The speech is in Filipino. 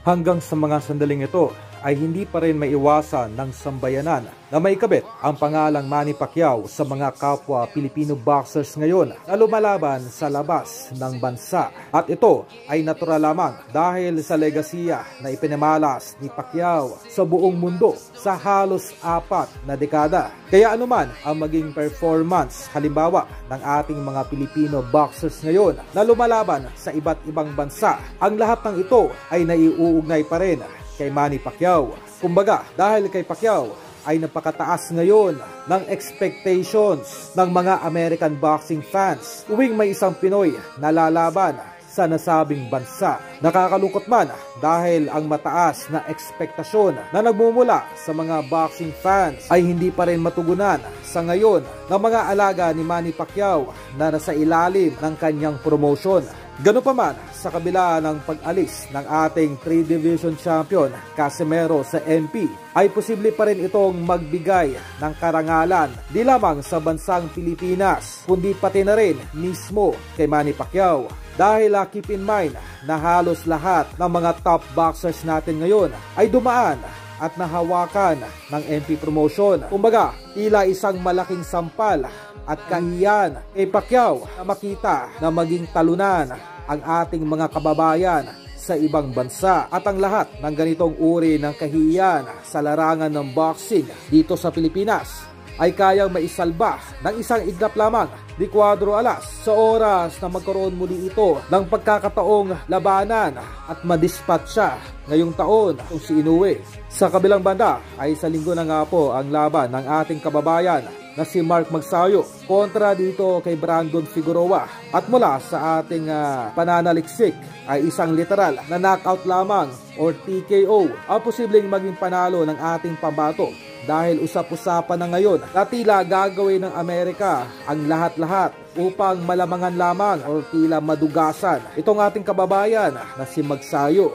Hanggang sa mga sandaling ito ay hindi pa rin maiwasan ng sambayanan na may kabit ang pangalang Manny Pacquiao sa mga kapwa Pilipino boxers ngayon na lumalaban sa labas ng bansa. At ito ay natural lamang dahil sa legasiya na ipinamalas ni Pacquiao sa buong mundo sa halos 4 na dekada. Kaya anuman ang maging performance halimbawa ng ating mga Pilipino boxers ngayon na lumalaban sa iba't ibang bansa, ang lahat ng ito ay naiuugnay pa rin kay Manny Pacquiao. Kumbaga, dahil kay Pacquiao ay napakataas ngayon ng expectations ng mga American boxing fans tuwing may isang Pinoy na lalaban sa nasabing bansa. Nakakalungkot man dahil ang mataas na ekspektasyon na nagmumula sa mga boxing fans ay hindi pa rin matugunan sa ngayon ng mga alaga ni Manny Pacquiao na nasa ilalim ng kanyang promotion. Ganoon pa man, sa kabila ng pag-alis ng ating 3-division champion Casimero sa MP, ay posible pa rin itong magbigay ng karangalan di lamang sa bansang Pilipinas, kundi pati na rin mismo kay Manny Pacquiao. Dahil keep in mind na halos lahat ng mga top boxers natin ngayon ay dumaan at nahawakan ng MP promotion. Kumbaga, tila isang malaking sampal at kahiyan kay Pacquiao na makita na maging talunan ang ating mga kababayan sa ibang bansa. At ang lahat ng ganitong uri ng kahiyan sa larangan ng boxing dito sa Pilipinas ay kayang maisalba ng isang iglap lamang di Cuadro Alas sa oras na magkaroon muli ito ng pagkakataong labanan at madispatcha ngayong taon kung si Inoue. Sa kabilang banda ay sa linggo na nga po ang laban ng ating kababayan na si Mark Magsayo kontra dito kay Brandon Figueroa. At mula sa ating pananaliksik ay isang literal na knockout lamang or TKO ang posibleng maging panalo ng ating pambato. Dahil usap-usapan na ngayon na tila gagawin ng Amerika ang lahat-lahat upang malamangan lamang o tila madugasan itong ating kababayan na si Magsayo.